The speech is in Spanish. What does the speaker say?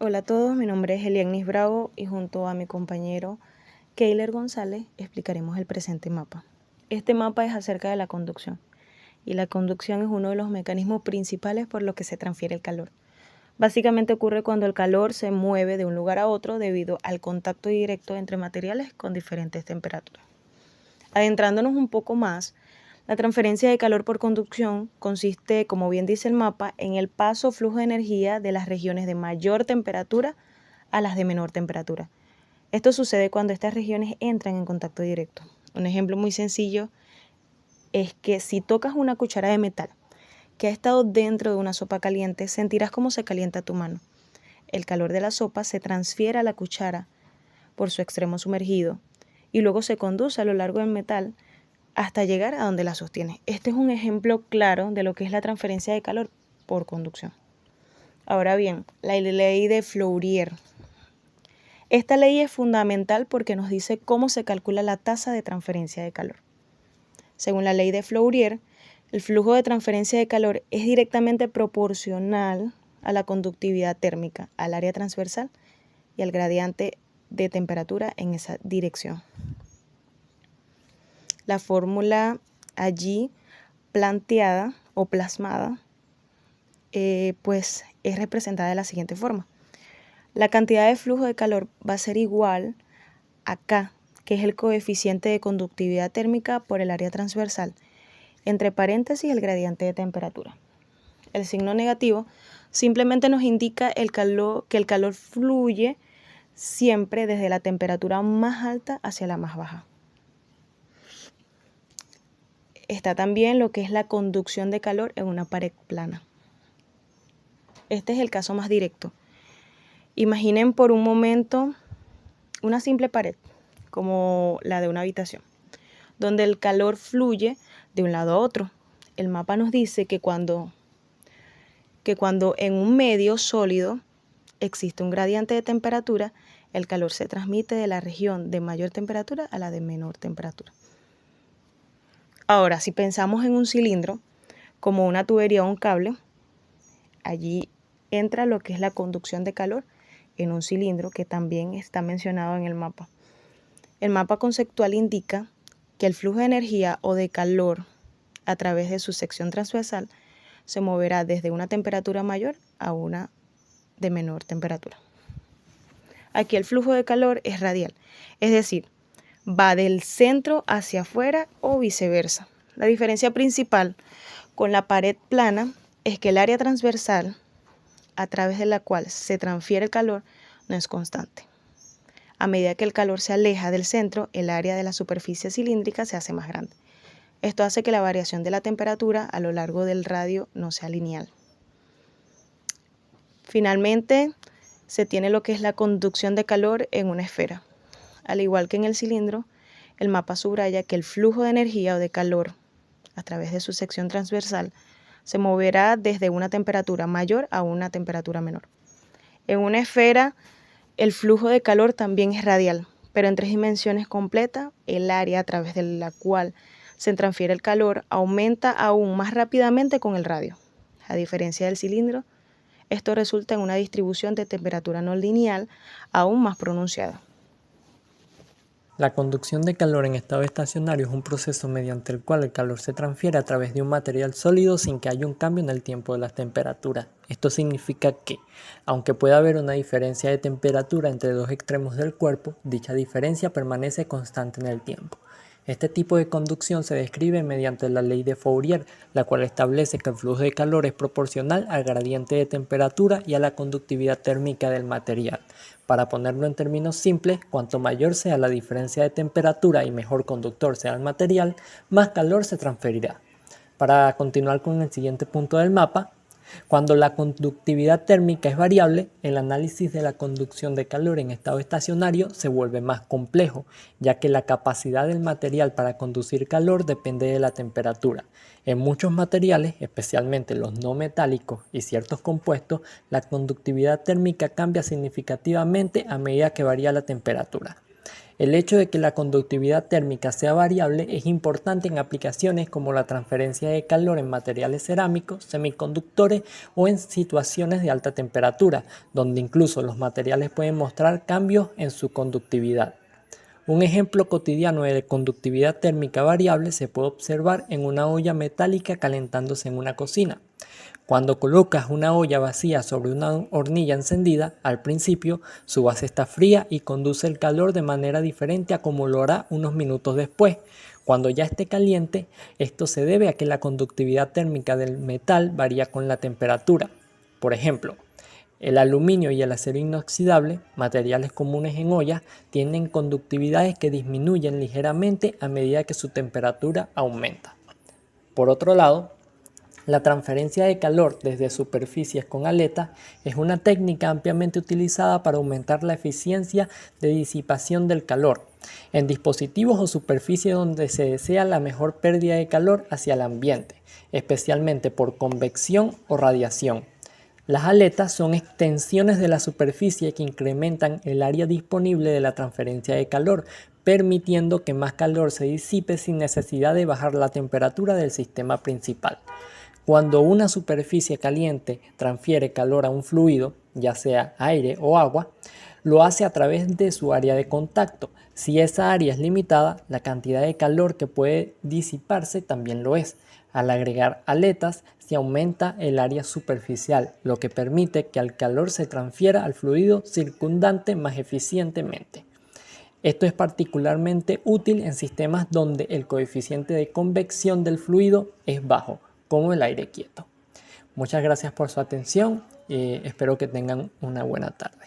Hola a todos, mi nombre es Elianis Bravo y junto a mi compañero Keiler González explicaremos el presente mapa. Este mapa es acerca de la conducción y la conducción es uno de los mecanismos principales por los que se transfiere el calor. Básicamente ocurre cuando el calor se mueve de un lugar a otro debido al contacto directo entre materiales con diferentes temperaturas. Adentrándonos un poco más, la transferencia de calor por conducción consiste, como bien dice el mapa, en el paso o flujo de energía de las regiones de mayor temperatura a las de menor temperatura. Esto sucede cuando estas regiones entran en contacto directo. Un ejemplo muy sencillo es que si tocas una cuchara de metal que ha estado dentro de una sopa caliente, sentirás cómo se calienta tu mano. El calor de la sopa se transfiere a la cuchara por su extremo sumergido y luego se conduce a lo largo del metal hasta llegar a donde la sostiene. Este es un ejemplo claro de lo que es la transferencia de calor por conducción. Ahora bien, la ley de Fourier. Esta ley es fundamental porque nos dice cómo se calcula la tasa de transferencia de calor. Según la ley de Fourier, el flujo de transferencia de calor es directamente proporcional a la conductividad térmica, al área transversal y al gradiente de temperatura en esa dirección. La fórmula allí planteada o plasmada pues es representada de la siguiente forma. La cantidad de flujo de calor va a ser igual a K, que es el coeficiente de conductividad térmica por el área transversal, entre paréntesis el gradiente de temperatura. El signo negativo simplemente nos indica que el calor fluye siempre desde la temperatura más alta hacia la más baja. Está también lo que es la conducción de calor en una pared plana. Este es el caso más directo. Imaginen por un momento una simple pared, como la de una habitación, donde el calor fluye de un lado a otro. El mapa nos dice que cuando en un medio sólido existe un gradiente de temperatura, el calor se transmite de la región de mayor temperatura a la de menor temperatura. Ahora, si pensamos en un cilindro, como una tubería o un cable, allí entra lo que es la conducción de calor en un cilindro que también está mencionado en el mapa. El mapa conceptual indica que el flujo de energía o de calor a través de su sección transversal se moverá desde una temperatura mayor a una de menor temperatura. Aquí el flujo de calor es radial, es decir, va del centro hacia afuera o viceversa. La diferencia principal con la pared plana es que el área transversal a través de la cual se transfiere el calor no es constante. A medida que el calor se aleja del centro, el área de la superficie cilíndrica se hace más grande. Esto hace que la variación de la temperatura a lo largo del radio no sea lineal. Finalmente, se tiene lo que es la conducción de calor en una esfera. Al igual que en el cilindro, el mapa subraya que el flujo de energía o de calor a través de su sección transversal se moverá desde una temperatura mayor a una temperatura menor. En una esfera, el flujo de calor también es radial, pero en 3 dimensiones completas, el área a través de la cual se transfiere el calor aumenta aún más rápidamente con el radio. A diferencia del cilindro, esto resulta en una distribución de temperatura no lineal aún más pronunciada. La conducción de calor en estado estacionario es un proceso mediante el cual el calor se transfiere a través de un material sólido sin que haya un cambio en el tiempo de las temperaturas. Esto significa que, aunque pueda haber una diferencia de temperatura entre dos extremos del cuerpo, dicha diferencia permanece constante en el tiempo. Este tipo de conducción se describe mediante la ley de Fourier, la cual establece que el flujo de calor es proporcional al gradiente de temperatura y a la conductividad térmica del material. Para ponerlo en términos simples, cuanto mayor sea la diferencia de temperatura y mejor conductor sea el material, más calor se transferirá. Para continuar con el siguiente punto del mapa, cuando la conductividad térmica es variable, el análisis de la conducción de calor en estado estacionario se vuelve más complejo, ya que la capacidad del material para conducir calor depende de la temperatura. En muchos materiales, especialmente los no metálicos y ciertos compuestos, la conductividad térmica cambia significativamente a medida que varía la temperatura. El hecho de que la conductividad térmica sea variable es importante en aplicaciones como la transferencia de calor en materiales cerámicos, semiconductores o en situaciones de alta temperatura, donde incluso los materiales pueden mostrar cambios en su conductividad. Un ejemplo cotidiano de conductividad térmica variable se puede observar en una olla metálica calentándose en una cocina. Cuando colocas una olla vacía sobre una hornilla encendida, al principio su base está fría y conduce el calor de manera diferente a como lo hará unos minutos después. Cuando ya esté caliente, esto se debe a que la conductividad térmica del metal varía con la temperatura. Por ejemplo, el aluminio y el acero inoxidable, materiales comunes en ollas, tienen conductividades que disminuyen ligeramente a medida que su temperatura aumenta. Por otro lado, la transferencia de calor desde superficies con aletas es una técnica ampliamente utilizada para aumentar la eficiencia de disipación del calor en dispositivos o superficies donde se desea la mejor pérdida de calor hacia el ambiente, especialmente por convección o radiación. Las aletas son extensiones de la superficie que incrementan el área disponible de la transferencia de calor, permitiendo que más calor se disipe sin necesidad de bajar la temperatura del sistema principal. Cuando una superficie caliente transfiere calor a un fluido, ya sea aire o agua, lo hace a través de su área de contacto. Si esa área es limitada, la cantidad de calor que puede disiparse también lo es. Al agregar aletas, se aumenta el área superficial, lo que permite que el calor se transfiera al fluido circundante más eficientemente. Esto es particularmente útil en sistemas donde el coeficiente de convección del fluido es bajo, como el aire quieto. Muchas gracias por su atención y espero que tengan una buena tarde.